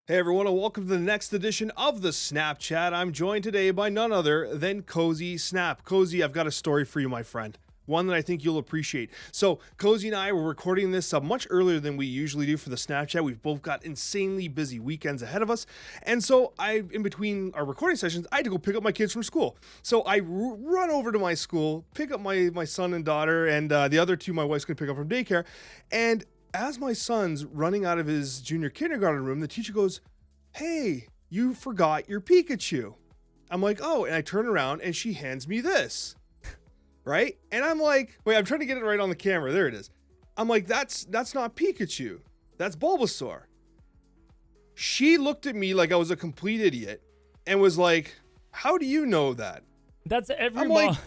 Hey everyone, and welcome to the next edition of the Snapchat. I'm joined today by none other than Cozy Snap. Cozy, I've got a story for you, my friend. One that I think you'll appreciate. So, Cozy and I were recording this much earlier than we usually do for the Snapchat. We've both got insanely busy weekends ahead of us. And so, in between our recording sessions, I had to go pick up my kids from school. So, I run over to my school, pick up my son and daughter, and the other two my wife's going to pick up from daycare. And as my son's running out of his junior kindergarten room, the teacher goes, "Hey, you forgot your Pikachu." I'm like, "Oh," and I turn around and she hands me this, right? And I'm like, wait, I'm trying to get it right on the camera. There it is. I'm like, that's not Pikachu. That's Bulbasaur. She looked at me like I was a complete idiot and was like, "How do you know that?" That's every mom.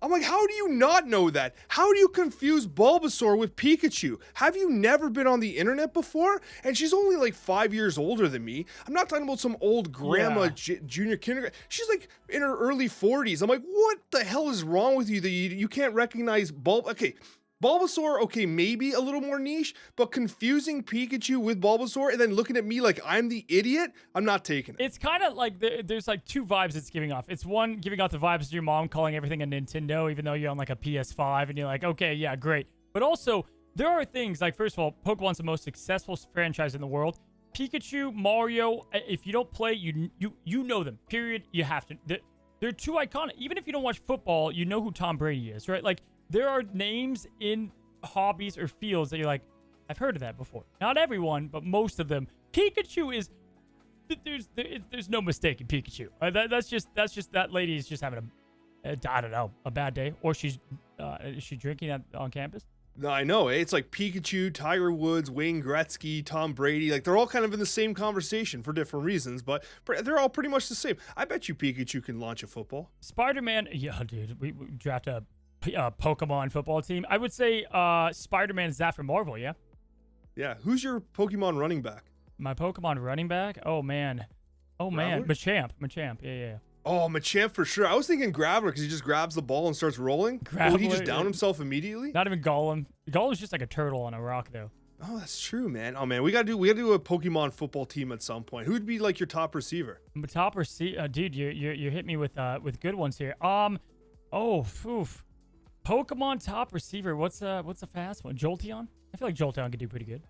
I'm like, how do you not know that? How do you confuse Bulbasaur with Pikachu? Have you never been on the internet before? And she's only like 5 years older than me. I'm not talking about some old grandma junior kindergarten. She's like in her early 40s. I'm like, what the hell is wrong with you that you can't recognize Bulbasaur, okay, maybe a little more niche, but confusing Pikachu with Bulbasaur and then looking at me like I'm the idiot, I'm not taking it. It's kind of like there's like two vibes it's giving off. It's one, giving off the vibes of your mom calling everything a Nintendo, even though you're on like a PS5 and you're like, okay, yeah, great. But also, there are things like, first of all, Pokemon's the most successful franchise in the world. Pikachu, Mario, if you don't play, you know them, period. You have to. They're too iconic. Even if you don't watch football, you know who Tom Brady is, right? Like, there are names in hobbies or fields that you're like, I've heard of that before. Not everyone, but most of them. Pikachu is, there's no mistake in Pikachu. That's just that lady is just having I don't know, a bad day. Or is she drinking on campus? No, I know. It's like Pikachu, Tiger Woods, Wayne Gretzky, Tom Brady. Like, they're all kind of in the same conversation for different reasons, but they're all pretty much the same. I bet you Pikachu can launch a football. Spider-Man, yeah, dude. We draft a Pokemon football team. I would say Spider-Man is that for Marvel, yeah? Yeah. Who's your Pokemon running back? My Pokemon running back? Oh, man. Machamp. Yeah. Oh, Machamp for sure. I was thinking Graveler because he just grabs the ball and starts rolling. Would he just down himself immediately? Not even Golem. Golem's just like a turtle on a rock, though. Oh, that's true, man. Oh, man, we gotta do a Pokemon football team at some point. Who'd be like your top receiver? Top receiver, dude. You hit me with good ones here. Pokemon top receiver. What's a fast one? Jolteon? I feel like Jolteon could do pretty good.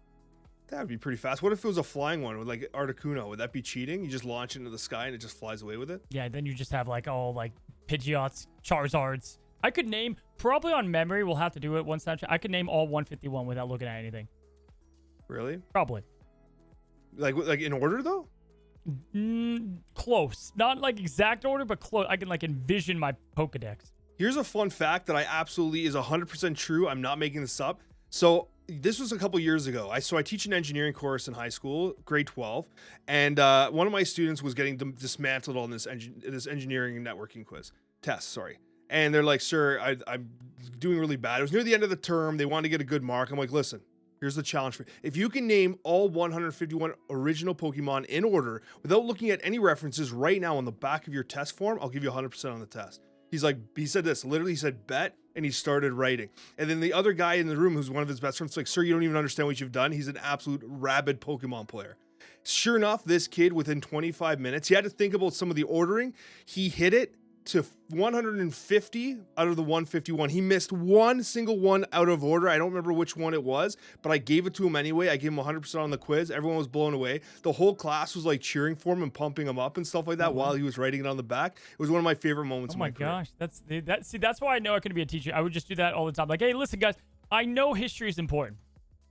That would be pretty fast. What if it was a flying one with like Articuno? Would that be cheating? You just launch into the sky and it just flies away with it? Yeah, then you just have like all like Pidgeots, Charizards. I could name, probably on memory, we'll have to do it one Snapchat. I could name all 151 without looking at anything. Really? Probably. Like in order though? Close. Not like exact order, but close. I can like envision my Pokedex. Here's a fun fact that I absolutely is 100% true. I'm not making this up. So this was a couple years ago. I teach an engineering course in high school, grade 12, and one of my students was getting dismantled on this engineering networking test. And they're like, "Sir, I'm doing really bad." It was near the end of the term. They wanted to get a good mark. I'm like, "Listen, here's the challenge for you. If you can name all 151 original Pokemon in order without looking at any references right now on the back of your test form, I'll give you 100% on the test." He said this, literally he said, "Bet," and he started writing. And then the other guy in the room, who's one of his best friends, like, "Sir, you don't even understand what you've done." He's an absolute rabid Pokemon player. Sure enough, this kid, within 25 minutes, he had to think about some of the ordering. He hit it to 150 out of the 151. He missed one single one out of order. I don't remember which one it was, but I gave it to him anyway. I gave him 100% on the quiz. Everyone was blown away. The whole class was like cheering for him and pumping him up and stuff like that while he was writing it on the back. It was one of my favorite moments of my career. Oh my gosh. That's why I know I couldn't be a teacher. I would just do that all the time. Like, hey, listen, guys, I know history is important.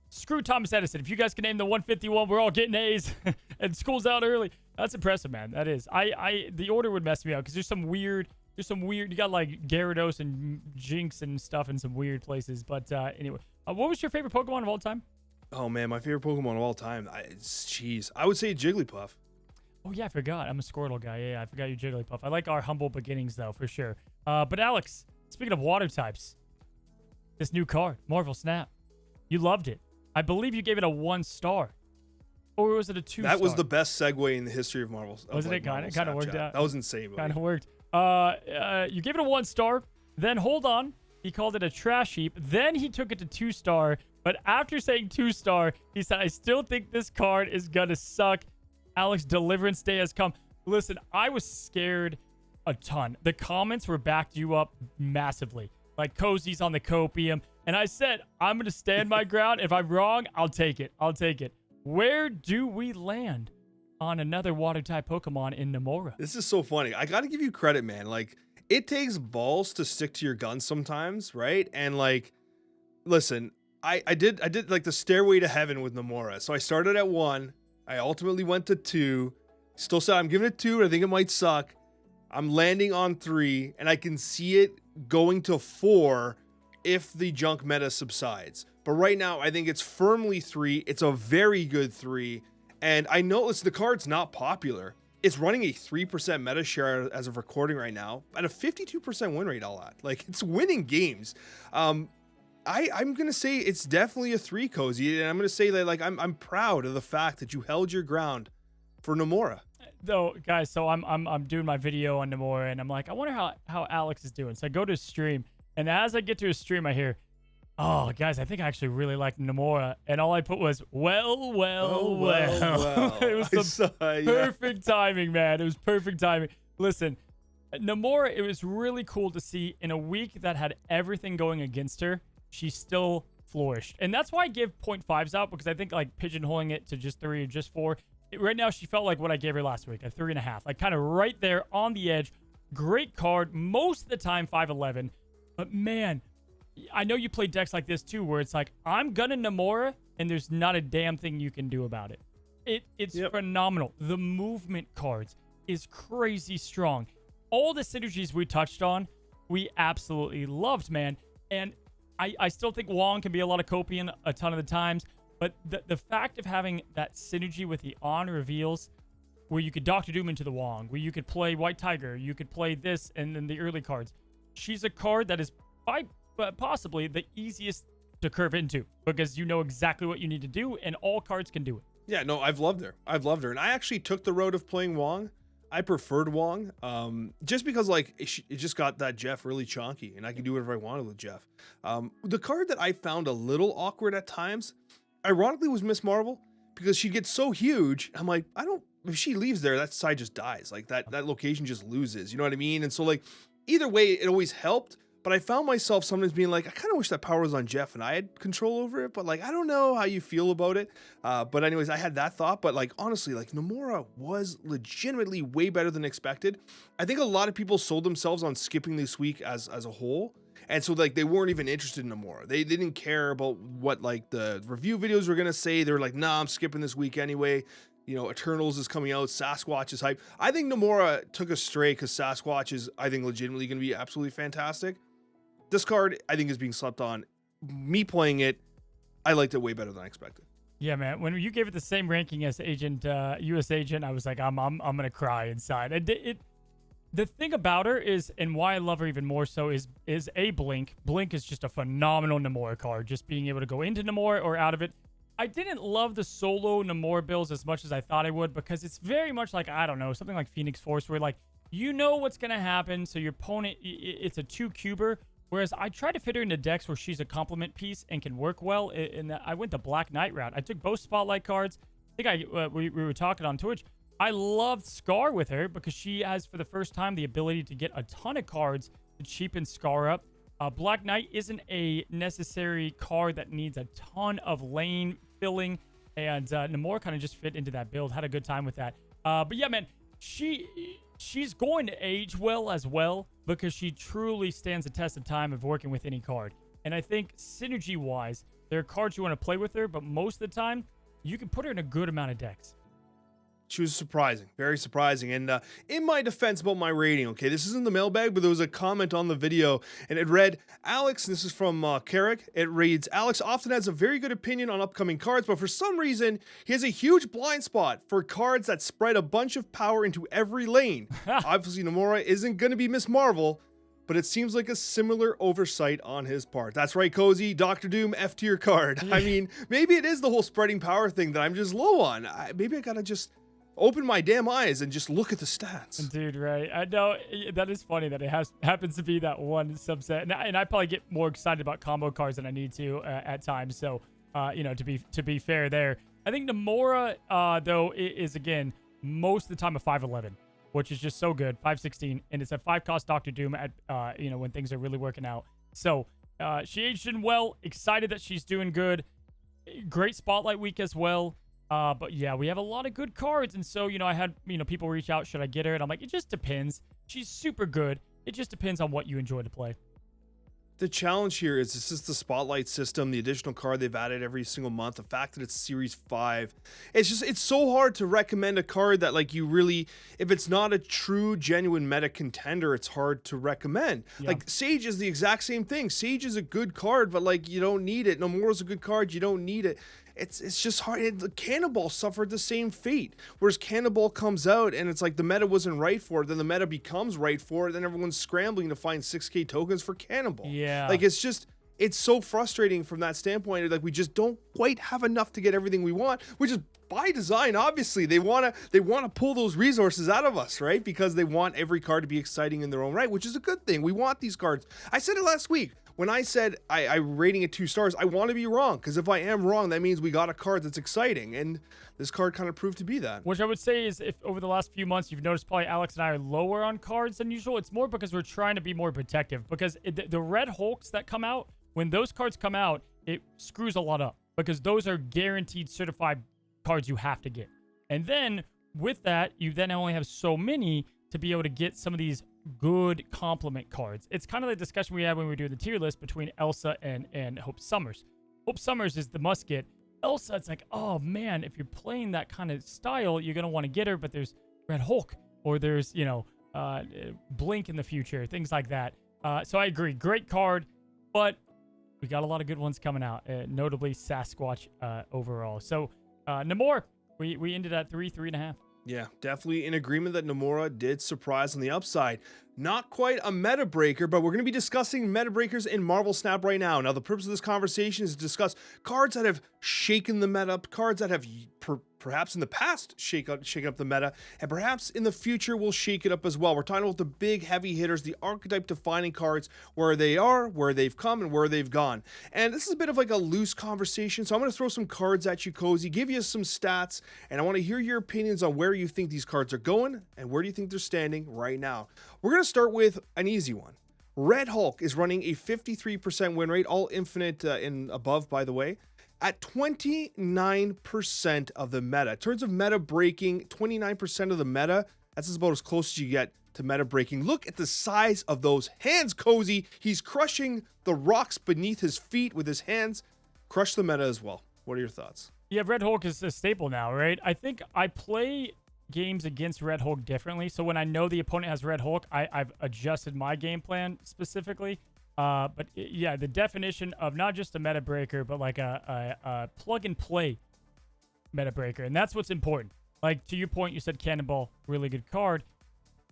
Screw Thomas Edison. If you guys can name the 151, we're all getting A's and school's out early. That's impressive, man. That is. The order would mess me up because there's some weird, you got like Gyarados and Jinx and stuff in some weird places. But anyway, what was your favorite Pokemon of all time? Oh man, my favorite Pokemon of all time. I would say Jigglypuff. Oh yeah, I forgot. I'm a Squirtle guy. Yeah, I forgot you Jigglypuff. I like our humble beginnings though, for sure. But Alex, speaking of water types, this new card, Marvel Snap, you loved it. I believe you gave it a 1 star. Or was it a 2 star? That was the best segue in the history of Marvel. Wasn't it? Kind of worked out. That was insane. Kind of worked. You gave it a 1 star. Then hold on. He called it a trash heap. Then he took it to 2-star. But after saying 2-star, he said, I still think this card is going to suck. Alex, Deliverance Day has come. Listen, I was scared a ton. The comments were backed you up massively. Like Cozy's on the copium. And I said, I'm going to stand my ground. If I'm wrong, I'll take it. I'll take it. Where do we land on another water type Pokemon in Namora? This is so funny. I got to give you credit, man. Like, it takes balls to stick to your guns sometimes, right? And like, listen, I did like the stairway to heaven with Namora. So I started at 1. I ultimately went to 2. Still said I'm giving it 2. I think it might suck. I'm landing on 3, and I can see it going to 4 if the junk meta subsides. But right now, I think it's firmly 3. It's a very good 3. And I know the card's not popular. It's running a 3% meta share as of recording right now at a 52% win rate. All that, like, it's winning games. I'm gonna say it's definitely a 3, Cozy, and I'm gonna say that like I'm proud of the fact that you held your ground for Namora. Though, guys, so I'm doing my video on Namora, and I'm like, I wonder how Alex is doing. So I go to his stream, and as I get to his stream, I hear, oh, guys, I think I actually really like Namora. And all I put was, well. It was perfect timing, man. It was perfect timing. Listen, Namora, it was really cool to see in a week that had everything going against her, she still flourished. And that's why I give 0.5s out, because I think like pigeonholing it to just 3 or just 4, right now she felt like what I gave her last week, a 3.5. Like kind of right there on the edge. Great card. Most of the time, 5'11". But man, I know you play decks like this too, where it's like, I'm gonna Namora, and there's not a damn thing you can do about it. It's phenomenal. The movement cards is crazy strong. All the synergies we touched on, we absolutely loved, man. And I still think Wong can be a lot of copian a ton of the times, but the fact of having that synergy with the on reveals, where you could Doctor Doom into the Wong, where you could play White Tiger, you could play this, and then the early cards. She's a card that is possibly the easiest to curve into, because you know exactly what you need to do, and all cards can do it. Yeah, no, I've loved her. And I actually took the road of playing Wong. I preferred Wong, just because like it just got that Jeff really chonky, and I could do whatever I wanted with Jeff. The card that I found a little awkward at times, ironically, was Miss Marvel, because she gets so huge. I'm like, if she leaves there, that side just dies. Like that location just loses. You know what I mean? And so like, either way, it always helped. But I found myself sometimes being like, I kind of wish that power was on Jeff and I had control over it. But like, I don't know how you feel about it. But anyways, I had that thought. But like, honestly, like Namora was legitimately way better than expected. I think a lot of people sold themselves on skipping this week as a whole. And so like, they weren't even interested in Namora. They didn't care about what like the review videos were going to say. They were like, nah, I'm skipping this week anyway. You know, Eternals is coming out. Sasquatch is hype. I think Namora took a stray because Sasquatch is, I think, legitimately going to be absolutely fantastic. This card, I think, is being slept on. Me playing it, I liked it way better than I expected. Yeah, man. When you gave it the same ranking as US Agent, I was like, I'm gonna cry inside. The thing about her is, and why I love her even more so, is a Blink. Blink is just a phenomenal Namora card. Just being able to go into Namora or out of it. I didn't love the solo Namora builds as much as I thought I would, because it's very much like, I don't know, something like Phoenix Force, where like, you know what's gonna happen, so your opponent, it's a 2-cuber. Whereas I try to fit her into decks where she's a complement piece and can work well. And I went the Black Knight route. I took both Spotlight cards. I think we were talking on Twitch. I loved Scar with her because she has, for the first time, the ability to get a ton of cards to cheapen Scar up. Black Knight isn't a necessary card that needs a ton of lane filling. And Namora kind of just fit into that build. Had a good time with that. But yeah, man, she's going to age well as well, because she truly stands the test of time of working with any card. And I think synergy-wise, there are cards you want to play with her, but most of the time, you can put her in a good amount of decks. She was surprising, very surprising. And in my defense about my rating, okay, this isn't the mailbag, but there was a comment on the video, and it read, Alex, and this is from Carrick, it reads, Alex often has a very good opinion on upcoming cards, but for some reason, he has a huge blind spot for cards that spread a bunch of power into every lane. Obviously, Namora isn't going to be Miss Marvel, but it seems like a similar oversight on his part. That's right, Cozy, Doctor Doom, F tier card. I mean, maybe it is the whole spreading power thing that I'm just low on. Maybe I gotta just open my damn eyes and just look at the stats. Dude, right? I know that is funny that it happens to be that one subset, and I probably get more excited about combo cards than I need to at times. So, to be fair, there, I think Namora though is again most of the time a 5'11", which is just so good, 5'16", and it's a 5-cost Doctor Doom at when things are really working out. So she aged in well. Excited that she's doing good. Great spotlight week as well. But yeah, we have a lot of good cards. And so, I had, people reach out, should I get her? And I'm like, it just depends. She's super good. It just depends on what you enjoy to play. The challenge here is this is the spotlight system, the additional card they've added every single month, the fact that it's series 5. It's so hard to recommend a card that like you really, if it's not a true genuine meta contender, it's hard to recommend. Yeah. Like Sage is the exact same thing. Sage is a good card, but like you don't need it. Nomora's a good card, you don't need it. It's just hard. Cannonball suffered the same fate. Whereas Cannonball comes out and it's like the meta wasn't right for it, then the meta becomes right for it, then everyone's scrambling to find 6k tokens for Cannonball. Yeah. Like it's so frustrating from that standpoint. Like we just don't quite have enough to get everything we want, which is by design. Obviously, they want to pull those resources out of us, right? Because they want every card to be exciting in their own right, which is a good thing. We want these cards. I said it last week. When I said I'm rating it 2 stars, I want to be wrong, because if I am wrong, that means we got a card that's exciting, and this card kind of proved to be that. Which I would say is, if over the last few months you've noticed probably Alex and I are lower on cards than usual, it's more because we're trying to be more protective. Because the Red Hulks that come out, when those cards come out, it screws a lot up, because those are guaranteed certified cards you have to get. And then with that, you then only have so many to be able to get some of these good complement cards. It's kind of the discussion we had when we were doing the tier list between Elsa and Hope Summers. Hope Summers is the must get. Elsa, it's like, oh man, if you're playing that kind of style, you're gonna want to get her, but there's Red Hulk, or there's Blink in the future, things like that. So I agree, great card, but we got a lot of good ones coming out, notably Sasquatch overall. So Namor, we ended at 3.5. Yeah, definitely in agreement that Namora did surprise on the upside. Not quite a meta breaker, but we're going to be discussing meta breakers in Marvel Snap right now. Now, the purpose of this conversation is to discuss cards that have shaken the meta up, cards that have perhaps in the past shaken up the meta, and perhaps in the future will shake it up as well. We're talking about the big heavy hitters, the archetype defining cards, where they are, where they've come, and where they've gone. And this is a bit of like a loose conversation, so I'm going to throw some cards at you, Cozy, give you some stats, and I want to hear your opinions on where you think these cards are going and where do you think they're standing right now. We're going to start with an easy one. Red Hulk is running a 53% win rate, all infinite and above, by the way, at 29% of the meta. In terms of meta breaking, 29% of the meta, that's about as close as you get to meta breaking. Look at the size of those hands, Cozy. He's crushing the rocks beneath his feet with his hands. Crush the meta as well. What are your thoughts? Yeah, Red Hulk is a staple now, right? I think I play games against Red Hulk differently. So when I know the opponent has Red Hulk, I've adjusted my game plan specifically. But yeah, the definition of not just a meta breaker, but like a plug and play meta breaker. And that's what's important. Like to your point, you said Cannonball, really good card.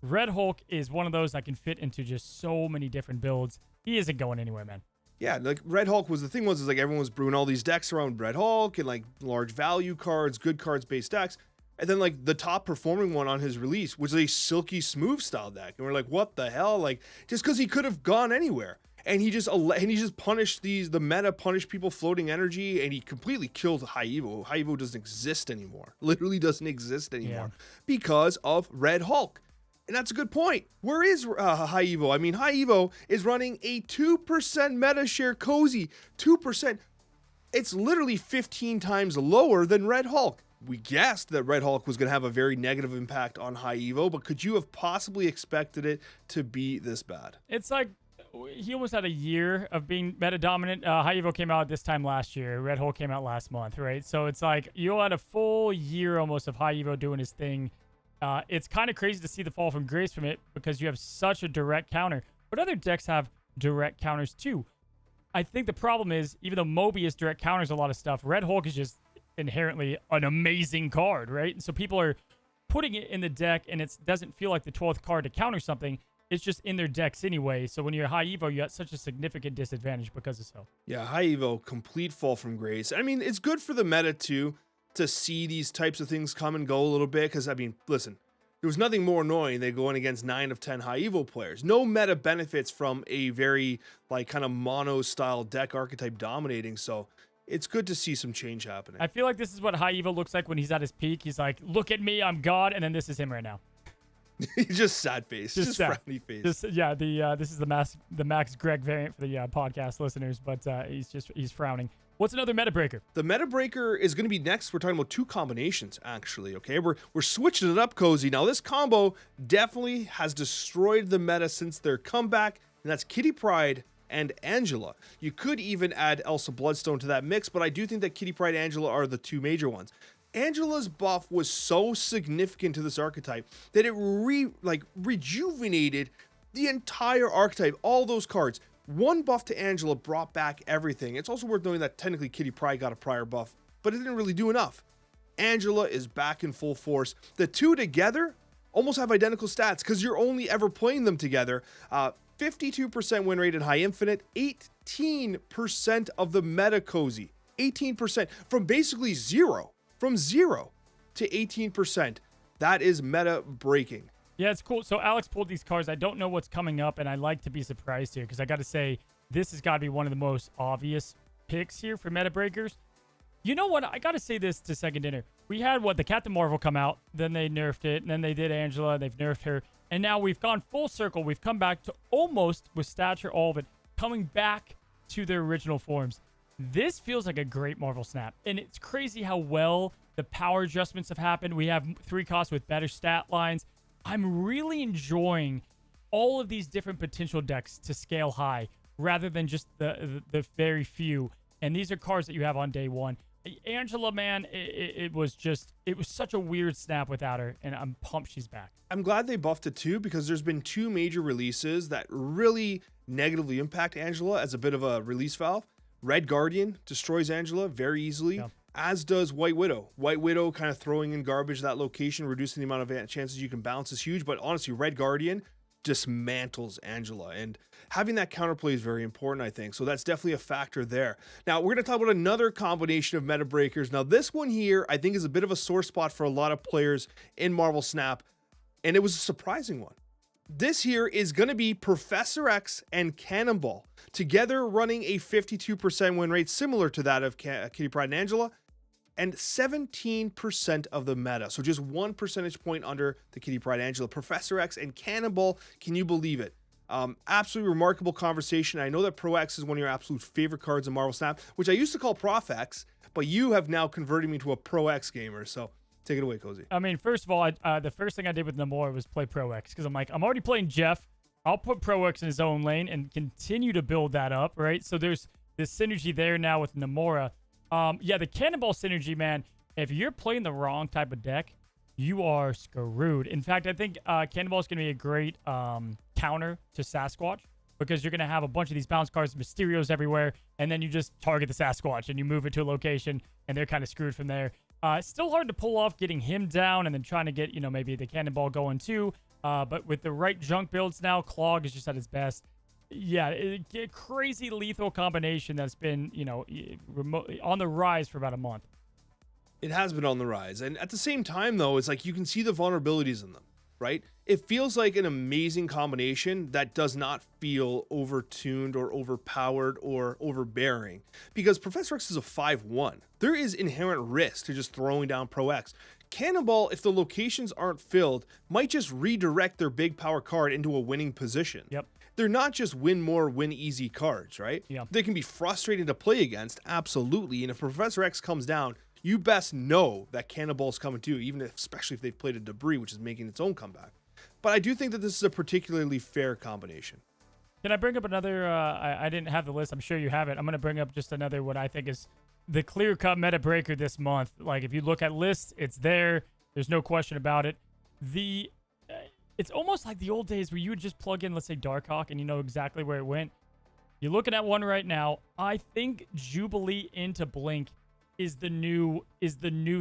Red Hulk is one of those that can fit into just so many different builds. He isn't going anywhere, man. Yeah, like Red Hulk was like everyone was brewing all these decks around Red Hulk and like large value cards, good cards based decks. And then like the top performing one on his release was a silky smooth style deck. And we're like, what the hell? Like just because he could have gone anywhere. And he just punished the meta punished people floating energy, and he completely killed High Evo. High Evo doesn't exist anymore. Literally doesn't exist anymore because of Red Hulk. And that's a good point. Where is High Evo? I mean, High Evo is running a 2% meta share, Cozy. 2%. It's literally 15 times lower than Red Hulk. We guessed that Red Hulk was going to have a very negative impact on High Evo, but could you have possibly expected it to be this bad? It's like he almost had a year of being meta dominant. High Evo came out this time last year. Red Hulk came out last month, right? So it's like you had a full year almost of High Evo doing his thing. It's kind of crazy to see the fall from grace from it because you have such a direct counter. But other decks have direct counters too. I think the problem is, even though Mobius direct counters a lot of stuff, Red Hulk is just inherently an amazing card, right? And so people are putting it in the deck, and it doesn't feel like the 12th card to counter something. It's just in their decks anyway. So when you're High Evo, you got such a significant disadvantage because of so. Yeah, High Evo, complete fall from grace. I mean, it's good for the meta too. to see these types of things come and go a little bit. Because, I mean, listen, there was nothing more annoying than going against 9 of 10 high evo players. No meta benefits from a very, like, kind of mono-style deck archetype dominating, so it's good to see some change happening. I feel like this is what high evo looks like when he's at his peak. He's like, look at me, I'm God, and then this is him right now. He's just sad face, just sad. frowny face. This is the Max Greg variant for the podcast listeners, but he's frowning. What's another meta breaker? The meta breaker is going to be next. We're talking about 2 combinations, actually. Okay, we're switching it up, Cozy. Now, this combo definitely has destroyed the meta since their comeback, and that's Kitty Pryde and Angela. You could even add Elsa Bloodstone to that mix, but I do think that Kitty Pryde and Angela are the 2 major ones. Angela's buff was so significant to this archetype that it rejuvenated the entire archetype, all those cards. One buff to Angela brought back everything. It's also worth knowing that technically Kitty Pryde got a prior buff, but it didn't really do enough. Angela is back in full force. The 2 together almost have identical stats because you're only ever playing them together. 52% win rate in High Infinite, 18% of the meta, Cozy. 18% from basically zero. From 0 to 18%. That is meta breaking. Yeah, it's cool. So Alex pulled these cards. I don't know what's coming up, and I like to be surprised here because I got to say, this has got to be one of the most obvious picks here for meta breakers. You know what? I got to say this to Second Dinner. We had, the Captain Marvel come out, then they nerfed it, and then they did Angela, they've nerfed her, and now we've gone full circle. We've come back to almost, with stature, all of it, coming back to their original forms. This feels like a great Marvel Snap, and it's crazy how well the power adjustments have happened. We have 3 costs with better stat lines. I'm really enjoying all of these different potential decks to scale high rather than just the very few. And these are cards that you have on day 1. Angela, man, it was such a weird snap without her, and I'm pumped she's back. I'm glad they buffed it too, because there's been 2 major releases that really negatively impact Angela as a bit of a release valve. Red Guardian destroys Angela very easily. Yep. As does White Widow. White Widow kind of throwing in garbage that location, reducing the amount of chances you can bounce is huge. But honestly, Red Guardian dismantles Angela. And having that counterplay is very important, I think. So that's definitely a factor there. Now, we're going to talk about another combination of meta breakers. Now, this one here, I think, is a bit of a sore spot for a lot of players in Marvel Snap. And it was a surprising one. This here is going to be Professor X and Cannonball, together running a 52% win rate, similar to that of Kitty Pryde and Angela, and 17% of the meta. So just 1 percentage point under the Kitty Pryde Angela. Professor X and Cannonball, can you believe it? Absolutely remarkable conversation. I know that Pro X is one of your absolute favorite cards in Marvel Snap, which I used to call Prof X, but you have now converted me to a Pro X gamer. So take it away, Cozy. I mean, first of all, the first thing I did with Namora was play Pro X because I'm like, I'm already playing Jeff. I'll put Pro X in his own lane and continue to build that up, right? So there's this synergy there now with Namora. Yeah, the Cannonball synergy, man, if you're playing the wrong type of deck, you are screwed. In fact, I think Cannonball is going to be a great counter to Sasquatch because you're going to have a bunch of these bounce cards, Mysterios everywhere, and then you just target the Sasquatch and you move it to a location, and they're kind of screwed from there. It's still hard to pull off getting him down and then trying to get, maybe the Cannonball going too. But with the right junk builds now, Clog is just at his best. Yeah, a crazy lethal combination that's been, on the rise for about a month. It has been on the rise. And at the same time, though, it's like you can see the vulnerabilities in them, right? It feels like an amazing combination that does not feel overtuned or overpowered or overbearing. Because Professor X is a 5/1. There is inherent risk to just throwing down Pro X. Cannonball, if the locations aren't filled, might just redirect their big power card into a winning position. Yep. They're not just win more, win easy cards, right? Yeah. They can be frustrating to play against, absolutely. And if Professor X comes down, you best know that Cannonball's coming too, especially if they've played a Debris, which is making its own comeback. But I do think that this is a particularly fair combination. Can I bring up another? I didn't have the list. I'm sure you have it. I'm going to bring up just another what I think is the clear-cut meta breaker this month. Like, if you look at lists, it's there. There's no question about it. It's almost like the old days where you would just plug in, let's say, Darkhawk, and you know exactly where it went. You're looking at one right now. I think Jubilee into Blink is the new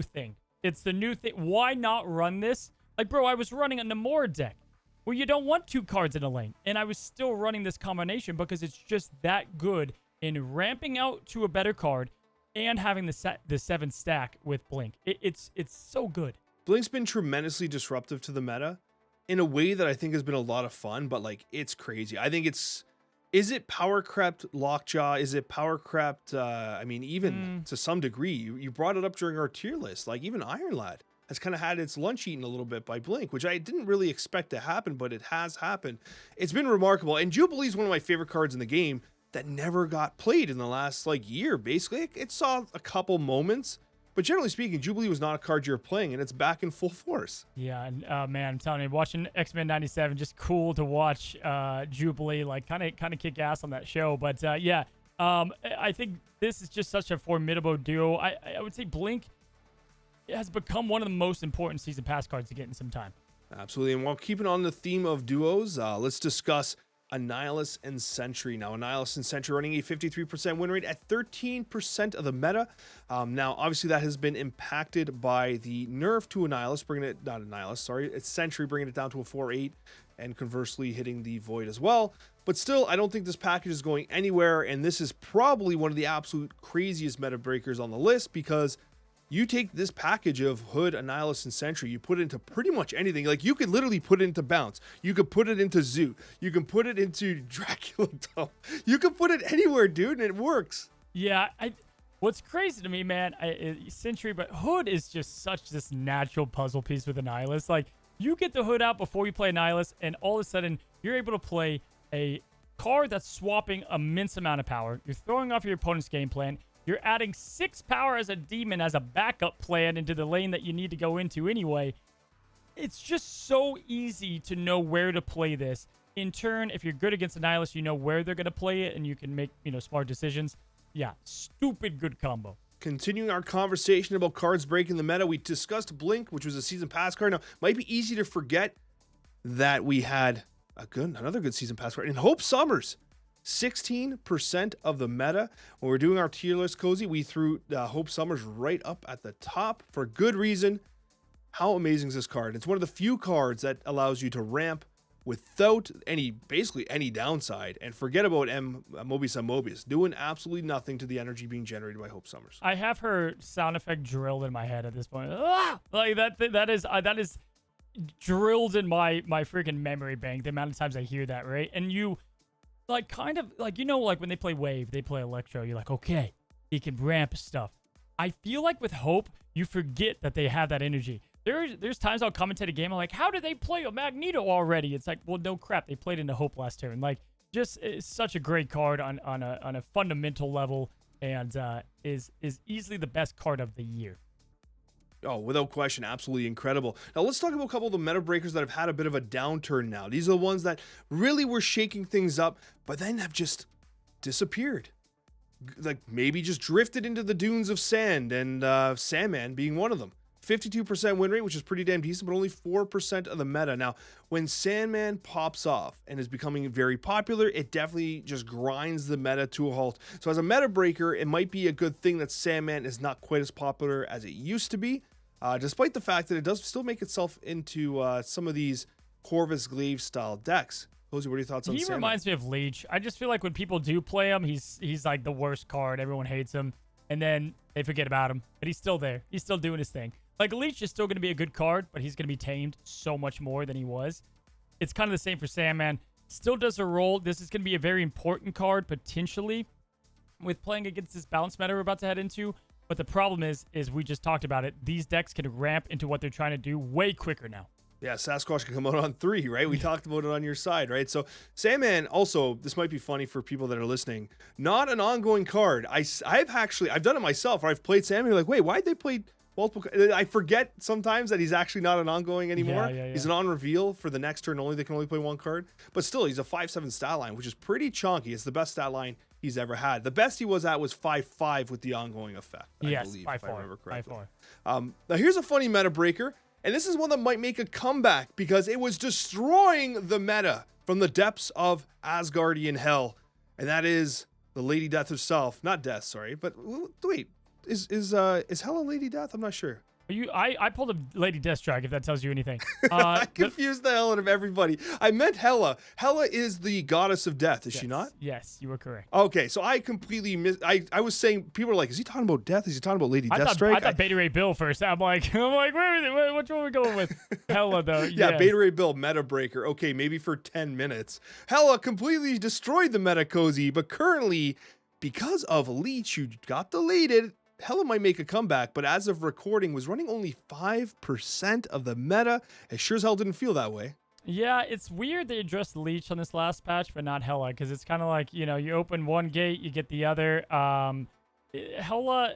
thing. It's the new thing. Why not run this? Like, bro, I was running a Namora deck where you don't want 2 cards in a lane, and I was still running this combination because it's just that good in ramping out to a better card, and having the 7 stack with Blink. It's so good. Blink's been tremendously disruptive to the meta in a way that I think has been a lot of fun, but like it's crazy. I think is it power crept Lockjaw? Is it power crept? I mean, even to some degree, you brought it up during our tier list. Like even Iron Lad has kind of had its lunch eaten a little bit by Blink, which I didn't really expect to happen, but it has happened. It's been remarkable. And Jubilee is one of my favorite cards in the game that never got played in the last like year. Basically, it saw a couple moments, but generally speaking, Jubilee was not a card you're playing, and it's back in full force. Yeah, and man, I'm telling you, watching X-Men 97, just cool to watch Jubilee like kind of kick ass on that show. But yeah, I think this is just such a formidable duo. I would say Blink has become one of the most important season pass cards to get in some time. Absolutely, and while keeping on the theme of duos, let's discuss Annihilus and Sentry. Now, Annihilus and Sentry running a 53% win rate at 13% of the meta. Now, obviously, that has been impacted by the nerf to Annihilus, it's Sentry, bringing it down to a 4-8, and conversely hitting the Void as well. But still, I don't think this package is going anywhere, and this is probably one of the absolute craziest meta breakers on the list, because you take this package of Hood, Annihilus, and Sentry, you put it into pretty much anything. Like, you could literally put it into Bounce. You could put it into Zoo. You can put it into Dracula Dump. You can put it anywhere, dude, and it works. Yeah, what's crazy to me, man, Sentry, but Hood is just such this natural puzzle piece with Annihilus. Like, you get the Hood out before you play Annihilus, and all of a sudden, you're able to play a card that's swapping immense amount of power. You're throwing off your opponent's game plan. You're adding 6 power as a demon as a backup plan into the lane that you need to go into anyway. It's just so easy to know where to play this. In turn, if you're good against Annihilus, you know where they're going to play it, and you can make, smart decisions. Yeah, stupid good combo. Continuing our conversation about cards breaking the meta, we discussed Blink, which was a season pass card. Now, might be easy to forget that we had another good season pass card in Hope Summers. 16% of the meta. When we're doing our tier list, Cozy, we threw Hope Summers right up at the top for good reason. How amazing is this card? It's one of the few cards that allows you to ramp without basically any downside, and forget about Mobius doing absolutely nothing to the energy being generated by Hope Summers. I have her sound effect drilled in my head at this point. Ah! Like that is drilled in my freaking memory bank, the amount of times I hear that, right? And you like kind of like, like when they play Wave, they play Electro, you're like, okay, he can ramp stuff. I feel like with Hope, you forget that they have that energy. There's times I'll commentate a game, I'm like, how did they play a Magneto already? It's like, well, no crap, they played into Hope last turn. Like, just it's such a great card on a fundamental level, and is easily the best card of the year. Oh, without question, absolutely incredible. Now, let's talk about a couple of the meta breakers that have had a bit of a downturn now. These are the ones that really were shaking things up, but then have just disappeared. Like, maybe just drifted into the dunes of sand, and Sandman being one of them. 52% win rate, which is pretty damn decent, but only 4% of the meta. Now, when Sandman pops off and is becoming very popular, it definitely just grinds the meta to a halt. So as a meta breaker, it might be a good thing that Sandman is not quite as popular as it used to be, despite the fact that it does still make itself into some of these Corvus Glaive style decks. Cozy, what are your thoughts on Sandman? He reminds me of Leech. I just feel like when people do play him, he's like the worst card. Everyone hates him, and then they forget about him, but he's still there. He's still doing his thing. Like, Leech is still going to be a good card, but he's going to be tamed so much more than he was. It's kind of the same for Sandman. Still does a role. This is going to be a very important card, potentially, with playing against this balance meta we're about to head into. But the problem is we just talked about it. These decks can ramp into what they're trying to do way quicker now. Yeah, Sasquatch can come out on 3, right? We talked about it on your side, right? So Sandman, also, this might be funny for people that are listening, not an ongoing card. I've done it myself, where I've played Sandman, like, wait, why'd they play multiple? I forget sometimes that he's actually not an ongoing anymore. Yeah. He's an on reveal for the next turn only. They can only play one card, but still, he's a 5/7 stat line, which is pretty chunky. It's the best stat line he's ever had. The best he was at was 5/5 with the ongoing effect. Yes, I believe, 5/4. if I remember correctly. 5/4. Now here's a funny meta breaker, and this is one that might make a comeback because it was destroying the meta from the depths of Asgardian hell, and that is the Lady Death herself. Not Death, sorry, but wait. Is Hell a Lady Death? I'm not sure. I pulled a Lady Deathstrike, if that tells you anything. I confused the hell out of everybody. I meant Hela. Hela is the goddess of death, is she not? Yes, you were correct. Okay, so I completely missed. I was saying, people are like, is he talking about death? Is he talking about Lady Deathstrike? I thought Beta Ray Bill first. I'm like, where is it? Which one are we going with? Hela, though. Yeah, Beta Ray Bill, meta breaker. Okay, maybe for 10 minutes. Hela completely destroyed the meta, Cozy, but currently, because of Leech, who got deleted, Hela might make a comeback, but as of recording, was running only 5% of the meta. It sure as hell didn't feel that way. Yeah, it's weird they addressed Leech on this last patch, but not Hela, because it's kind of like, you open one gate, you get the other. Hela,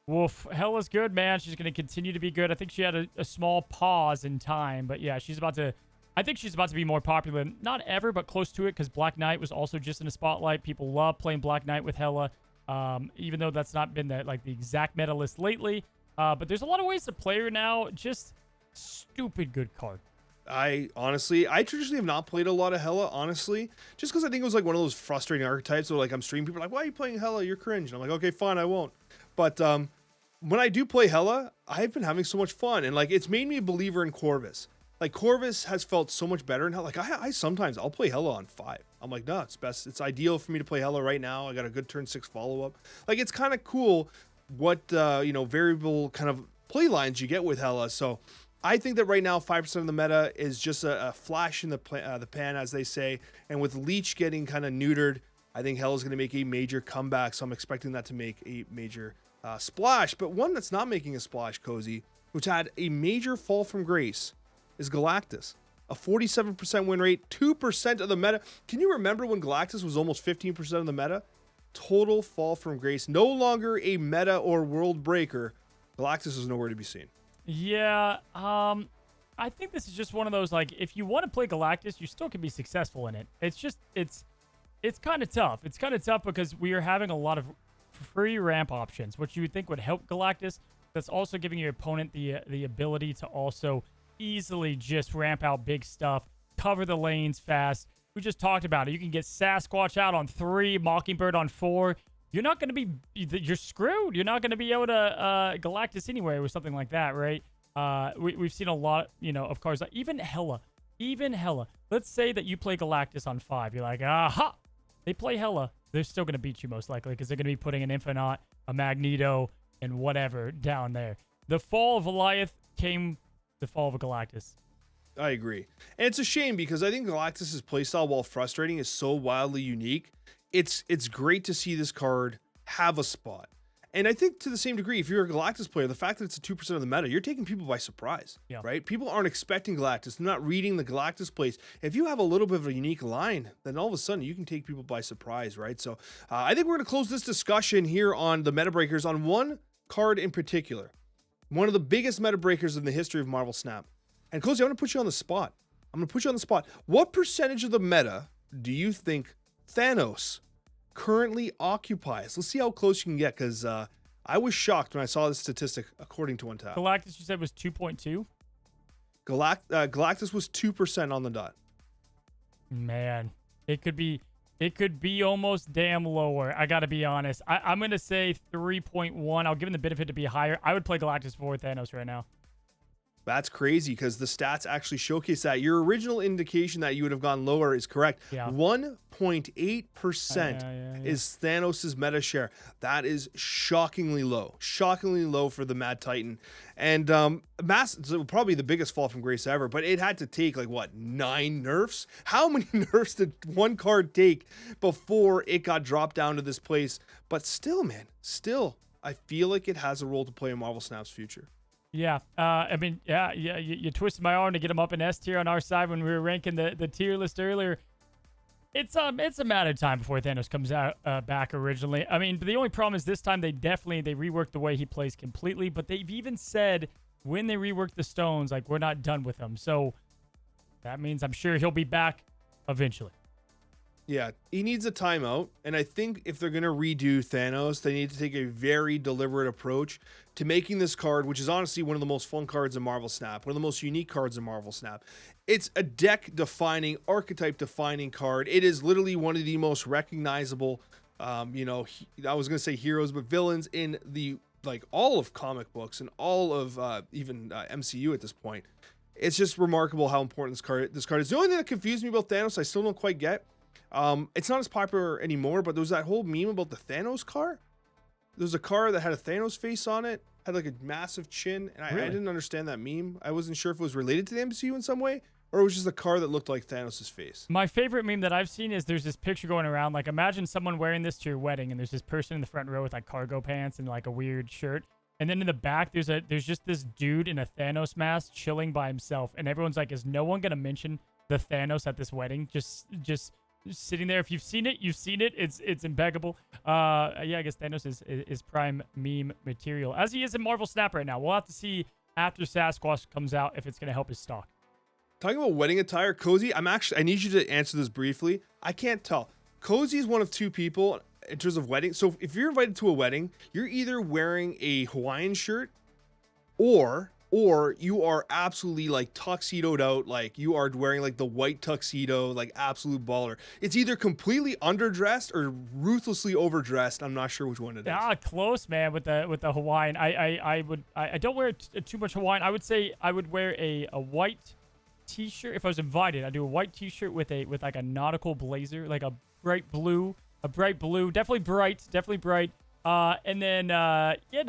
Hela's good, man. She's going to continue to be good. I think she had a small pause in time, but yeah, I think she's about to be more popular. Not ever, but close to it, because Black Knight was also just in the spotlight. People love playing Black Knight with Hela. Even though that's not been the exact meta list lately. But there's a lot of ways to play her now. Just stupid good card. I traditionally have not played a lot of Hela, honestly, just because I think it was like one of those frustrating archetypes where like I'm streaming, people are like, why are you playing Hela? You're cringe. And I'm like, okay, fine, I won't. But when I do play Hela, I've been having so much fun, and like it's made me a believer in Corvus. Like Corvus has felt so much better, and like I sometimes I'll play Hela on 5. I'm like, no, it's best. It's ideal for me to play Hela right now. I got a good turn 6 follow up. Like it's kind of cool what variable kind of play lines you get with Hela. So I think that right now 5% of the meta is just a flash in the pan, as they say. And with Leech getting kind of neutered, I think Hela's going to make a major comeback. So I'm expecting that to make a major splash. But one that's not making a splash, Cozy, which had a major fall from grace, is Galactus. A 47% win rate, 2% of the meta. Can you remember when Galactus was almost 15% of the meta? Total fall from grace. No longer a meta or world breaker. Galactus is nowhere to be seen. Yeah, I think this is just one of those, like, if you want to play Galactus, you still can be successful in it. It's just, it's kind of tough. It's kind of tough because we are having a lot of free ramp options, which you would think would help Galactus. That's also giving your opponent the ability to also easily just ramp out big stuff, cover the lanes fast. We just talked about it. You can get Sasquatch out on 3, Mockingbird on 4. You're not going to be, you're screwed. You're not going to be able to Galactus anyway with something like that, right? We've seen a lot, of cards, like even Hela. Let's say that you play Galactus on 5. You're like, aha! They play Hela. They're still going to beat you most likely because they're going to be putting an Infinite, a Magneto, and whatever down there. The fall of Goliath came the fall of a Galactus. I agree. And it's a shame because I think Galactus's playstyle, while frustrating, is so wildly unique. It's great to see this card have a spot. And I think to the same degree, if you're a Galactus player, the fact that it's a 2% of the meta, you're taking people by surprise, right? People aren't expecting Galactus. They're not reading the Galactus plays. If you have a little bit of a unique line, then all of a sudden you can take people by surprise, right? So I think we're going to close this discussion here on the meta breakers on one card in particular. One of the biggest meta breakers in the history of Marvel Snap. And Cozy, I'm going to put you on the spot. What percentage of the meta do you think Thanos currently occupies? Let's see how close you can get, because I was shocked when I saw this statistic according to OneTap. Galactus, you said, was 2.2? Galactus was 2% on the dot. Man, it could be almost damn lower. I got to be honest. I'm going to say 3.1. I'll give him the benefit to be higher. I would play Galactus before Thanos right now. That's crazy because the stats actually showcase that. Your original indication that you would have gone lower is correct. Yeah. 1.8% is Thanos' meta share. That is shockingly low. Shockingly low for the Mad Titan. And probably the biggest fall from grace ever, but it had to take 9 nerfs? How many nerfs did one card take before it got dropped down to this place? But still, man, I feel like it has a role to play in Marvel Snap's future. Yeah, you twisted my arm to get him up in S tier on our side when we were ranking the tier list earlier. It's a matter of time before Thanos comes out back originally. I mean, the only problem is this time they reworked the way he plays completely, but they've even said when they rework the stones, we're not done with him. So that means I'm sure he'll be back eventually. Yeah, he needs a timeout, and I think if they're going to redo Thanos, they need to take a very deliberate approach to making this card, which is honestly one of the most fun cards in Marvel Snap, one of the most unique cards in Marvel Snap. It's a deck-defining, archetype-defining card. It is literally one of the most recognizable, I was going to say heroes, but villains in the like all of comic books and all of even MCU at this point. It's just remarkable how important this card is. The only thing that confused me about Thanos, I still don't quite get. It's not as popular anymore, but there was that whole meme about the Thanos car. There was a car that had a Thanos face on it, had like a massive chin, and I didn't understand that meme. I wasn't sure if it was related to the MCU in some way, or it was just a car that looked like Thanos' face. My favorite meme that I've seen is there's this picture going around. Like, imagine someone wearing this to your wedding, and there's this person in the front row with like cargo pants and like a weird shirt. And then in the back, there's just this dude in a Thanos mask chilling by himself. And everyone's like, is no one going to mention the Thanos at this wedding? Just sitting there. If you've seen it, you've seen it. It's impeccable. Yeah, I guess Thanos is prime meme material, as he is in Marvel Snap right now. We'll have to see after Sasquatch comes out if it's going to help his stock. Talking about wedding attire, Cozy, I need you to answer this briefly. I can't tell. Cozy is one of two people in terms of wedding. So if you're invited to a wedding, you're either wearing a Hawaiian shirt or you are absolutely like tuxedoed out, like you are wearing like the white tuxedo, like absolute baller. It's either completely underdressed or ruthlessly overdressed. I'm not sure which one it is. Close, man, with the Hawaiian. I don't wear too much Hawaiian. I would say I would wear a white t-shirt if I was invited. I'd do a white t-shirt with like a nautical blazer, like a bright blue, definitely bright. And then I get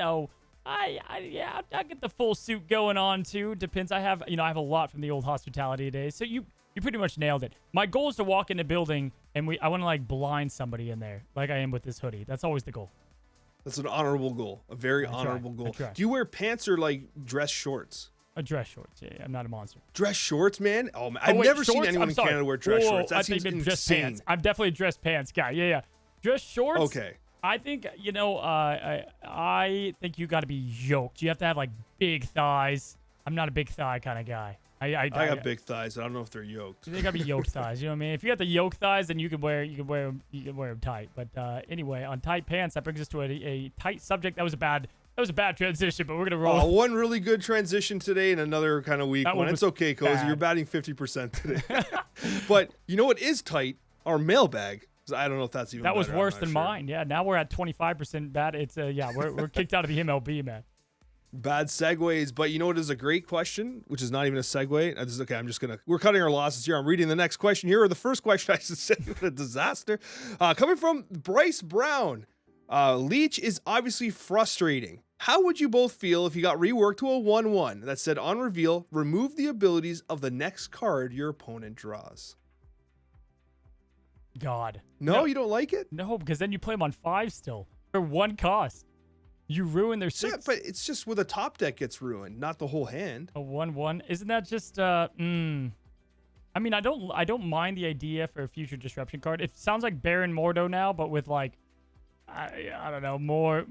the full suit going on too. Depends. I have a lot from the old hospitality days. So you pretty much nailed it. My goal is to walk in the building and I want to like blind somebody in there, like I am with this hoodie. That's always the goal. That's an honorable goal. A very honorable goal. Do you wear pants or like dress shorts? Dress shorts. Yeah, I'm not a monster. Dress shorts, man. Oh man, I've never seen anyone in Canada wear dress shorts. That seems insane. Dress pants. I'm definitely a dress pants guy. Yeah. Dress shorts. Okay. I think I think you got to be yoked. You have to have like big thighs. I'm not a big thigh kind of guy. I got big thighs. I don't know if they're yoked. They gotta be yoked thighs. You know what I mean? If you got the yoked thighs, then you can wear them tight. But anyway, on tight pants, that brings us to a tight subject. That was a bad transition, but we're gonna roll. One really good transition today and another kind of weak one. It's okay, Cozy. Bad. You're batting 50% today. But you know what is tight? Our mailbag. I don't know if that's even. That was better. worse than mine. Yeah, now we're at 25% bad. It's we're kicked out of the MLB, man. Bad segues, but you know what is a great question, which is not even a segue. This is okay. We're cutting our losses here. I'm reading the next question here, or the first question I should say. What a disaster. Coming from Bryce Brown. Leech is obviously frustrating. How would you both feel if you got reworked to a 1/1 that said on reveal, remove the abilities of the next card your opponent draws? God. No, you don't like it? No, because then you play them on 5 still for 1 cost. You ruin their 6. Yeah, but it's just where the top deck gets ruined, not the whole hand. A 1/1. Isn't that just I mean, I don't mind the idea for a future disruption card. It sounds like Baron Mordo now, but with like I don't know, more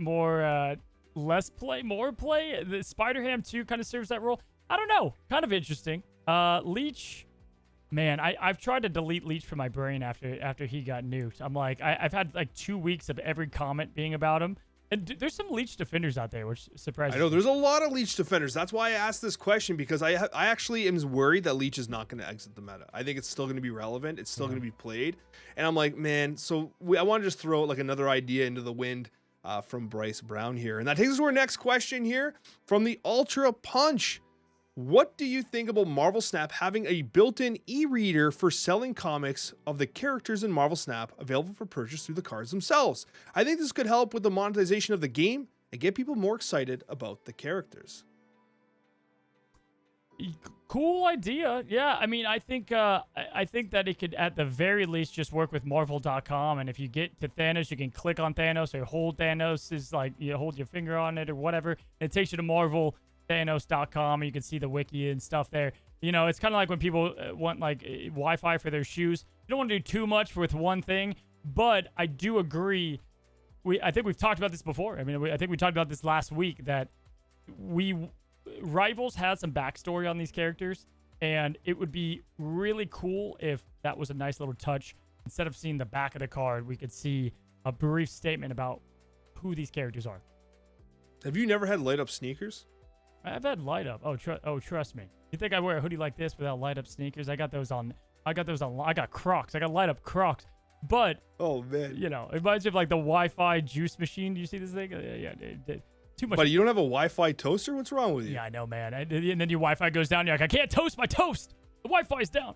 less play, more play. The Spider-Ham 2 kind of serves that role. I don't know. Kind of interesting. Leech. Man, I've tried to delete Leech from my brain after he got nuked. I'm like, I've had like 2 weeks of every comment being about him. And there's some Leech defenders out there, which surprises me. I know, there's a lot of Leech defenders. That's why I asked this question, because I actually am worried that Leech is not going to exit the meta. I think it's still going to be relevant. It's still going to be played. And I'm like, man, so I want to just throw like another idea into the wind from Bryce Brown here. And that takes us to our next question here from the Ultra Punch. What do you think about Marvel Snap having a built-in e-reader for selling comics of the characters in Marvel Snap available for purchase through the cards themselves? I think this could help with the monetization of the game and get people more excited about the characters. Cool idea. Yeah, I mean, I think that it could at the very least just work with Marvel.com, and if you get to Thanos, you can click on Thanos or hold Thanos, is like you hold your finger on it or whatever. It takes you to Marvel. Thanos.com, and you can see the wiki and stuff there. You know, it's kind of like when people want like Wi-Fi for their shoes. You don't want to do too much with one thing, but I do agree. I think we've talked about this before. I mean, I think we talked about this last week that Rivals had some backstory on these characters, and it would be really cool if that was a nice little touch. Instead of seeing the back of the card, we could see a brief statement about who these characters are. Have you never had light up sneakers? I've had light up. Trust me. You think I wear a hoodie like this without light up sneakers? I got Crocs. I got light up Crocs. But oh man, you know, it reminds me of like the Wi-Fi juice machine. Do you see this thing? Yeah. Too much. But you don't have a Wi-Fi toaster? What's wrong with you? Yeah, I know, man. And then your Wi-Fi goes down. You're like, I can't toast my toast. The Wi-Fi's down.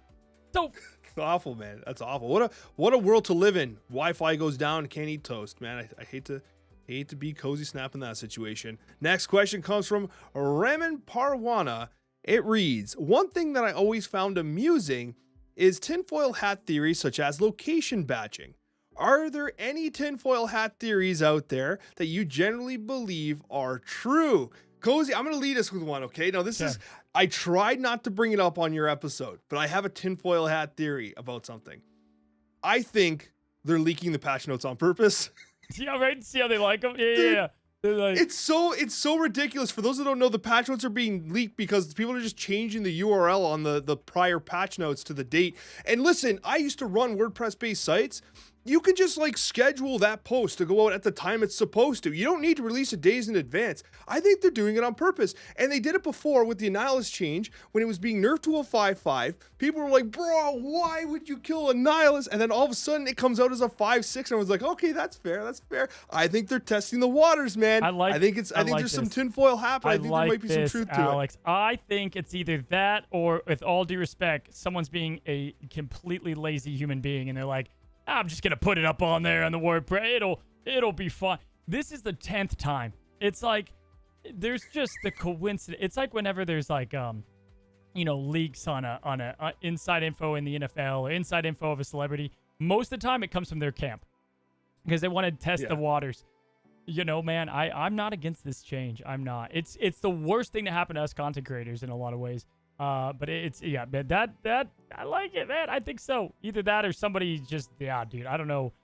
So It's awful, man. That's awful. What a world to live in. Wi-Fi goes down, can't eat toast, man. I hate to be Cozy Snap in that situation. Next question comes from Raman Parwana. It reads, one thing that I always found amusing is tinfoil hat theories such as location batching. Are there any tinfoil hat theories out there that you generally believe are true? Cozy, I'm going to lead us with one, okay? Now, this is, I tried not to bring it up on your episode, but I have a tinfoil hat theory about something. I think they're leaking the patch notes on purpose. Yeah, right? See how they like them? Yeah. They're like, It's so ridiculous. For those that don't know, the patch notes are being leaked because people are just changing the URL on the prior patch notes to the date. And listen, I used to run WordPress-based sites. You can just like schedule that post to go out at the time it's supposed to. You don't need to release it days in advance. I think they're doing it on purpose. And they did it before with the Annihilus change when it was being nerfed to a 5.5. People were like, bro, why would you kill Annihilus? And then all of a sudden it comes out as a 5.6 and I was like, okay, that's fair. That's fair. I think they're testing the waters, man. I think there's some tinfoil happening. I think there might be some truth to it. I think it's either that or, with all due respect, someone's being a completely lazy human being and they're like, I'm just gonna put it up on there on the WordPress. It'll be fine. This is the 10th time. It's like there's just the coincidence. It's like whenever there's like leaks on a inside info in the NFL or inside info of a celebrity. Most of the time it comes from their camp because they want to test the waters. Man, I'm not against this change. I'm not. It's the worst thing to happen to us content creators in a lot of ways. But man, that I like it, man. I think so. Either that or somebody just, dude, I don't know.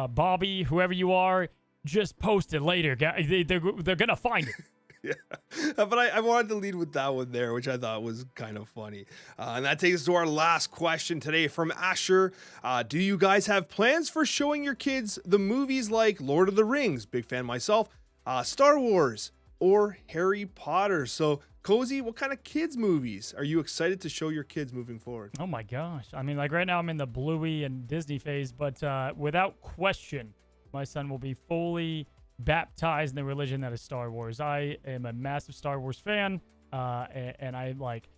Bobby, whoever you are, just post it later. They're gonna find it. Yeah, but I wanted to lead with that one there, which I thought was kind of funny. And that takes us to our last question today from Asher. Do you guys have plans for showing your kids the movies like Lord of the Rings? Big fan myself. Star Wars or Harry Potter? So, Cozy, what kind of kids movies are you excited to show your kids moving forward? Oh my gosh. I mean, like right now I'm in the Bluey and Disney phase, but without question, my son will be fully baptized in the religion that is Star Wars. I am a massive Star Wars fan, and I like,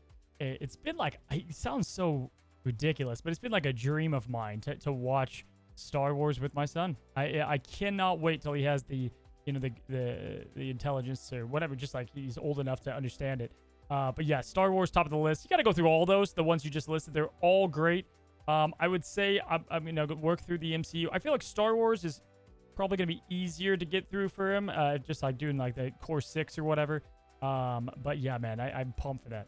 it's been like, it sounds so ridiculous, but it's been like a dream of mine to watch Star Wars with my son. I cannot wait till he has the intelligence or whatever, just like he's old enough to understand it. But yeah, Star Wars, top of the list. You got to go through all those. The ones you just listed, they're all great. I would say I'm going to work through the MCU. I feel like Star Wars is probably going to be easier to get through for him, just like doing like the core 6 or whatever. But yeah, man, I'm pumped for that.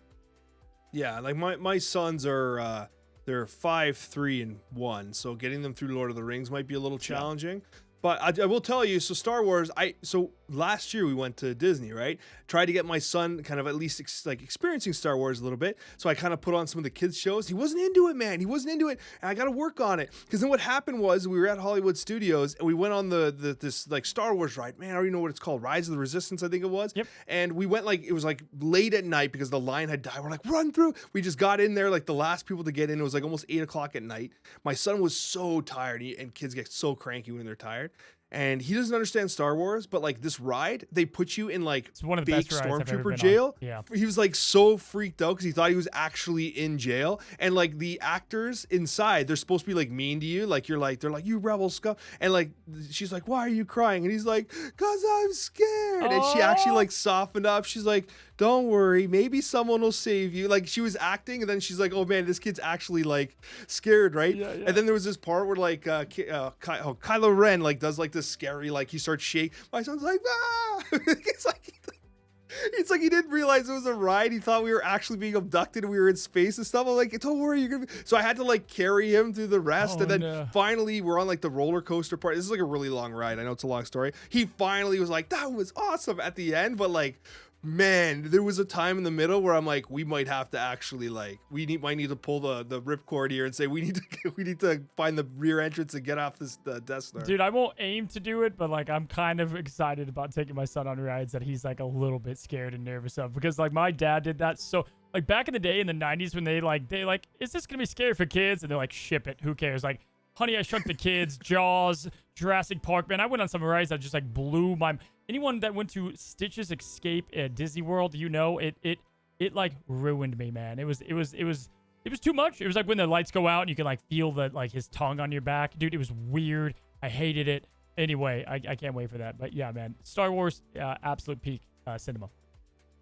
Yeah, like my sons are they're 5, 3, and 1, so getting them through Lord of the Rings might be a little challenging. But I will tell you, so Star Wars, so last year we went to Disney, right? Tried to get my son kind of at least experiencing Star Wars a little bit. So I kind of put on some of the kids' shows. He wasn't into it, man. He wasn't into it. And I got to work on it. Because then what happened was we were at Hollywood Studios and we went on this like Star Wars ride. Man, I don't even know what it's called. Rise of the Resistance, I think it was. Yep. And we went it was like late at night because the line had died. We're like, run through. We just got in there like the last people to get in. It was like almost 8 o'clock at night. My son was so tired, and kids get so cranky when they're tired. And he doesn't understand Star Wars, but like this ride, they put you in like it's one of the fake best rides I've ever stormtrooper been jail. on. Yeah. He was like so freaked out because he thought he was actually in jail. And like the actors inside, they're supposed to be like mean to you. Like they're like, you rebel scum. And like, she's like, why are you crying? And he's like, cause I'm scared. And she actually like softened up. She's like, don't worry, maybe someone will save you. Like she was acting, and then she's like, oh man, this kid's actually like scared, right? Yeah. And then there was this part where like Kylo Ren like does like this scary, like he starts shaking. My son's like, ah! It's like he didn't realize it was a ride. He thought we were actually being abducted and we were in space and stuff. I'm like, don't worry, you're gonna be. So I had to like carry him through the rest, and then finally we're on like the roller coaster part. This is like a really long ride. I know it's a long story. He finally was like, that was awesome at the end, but like, man, there was a time in the middle where I'm like, we might have to actually like, might need to pull the ripcord here and say we need to find the rear entrance and get off this Death Star. Dude, I won't aim to do it, but like I'm kind of excited about taking my son on rides that he's like a little bit scared and nervous of, because like my dad did that. So like back in the day in the 90s when they like, is this gonna be scary for kids? And they're like, ship it, who cares? Like Honey, I Shrunk the Kids, Jaws, Jurassic Park. Man, I went on some rides that just like blew my. Anyone that went to Stitch's Escape at Disney World, you know, it like ruined me, man. It was too much. It was like when the lights go out and you can like feel the like his tongue on your back, dude. It was weird. I hated it. Anyway, I can't wait for that. But yeah, man, Star Wars, absolute peak cinema.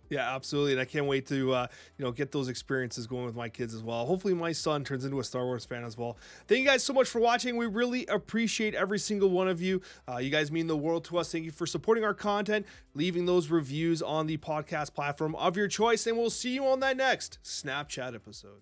Yeah, absolutely. And I can't wait to, get those experiences going with my kids as well. Hopefully my son turns into a Star Wars fan as well. Thank you guys so much for watching. We really appreciate every single one of you. You guys mean the world to us. Thank you for supporting our content, leaving those reviews on the podcast platform of your choice. And we'll see you on that next Snapchat episode.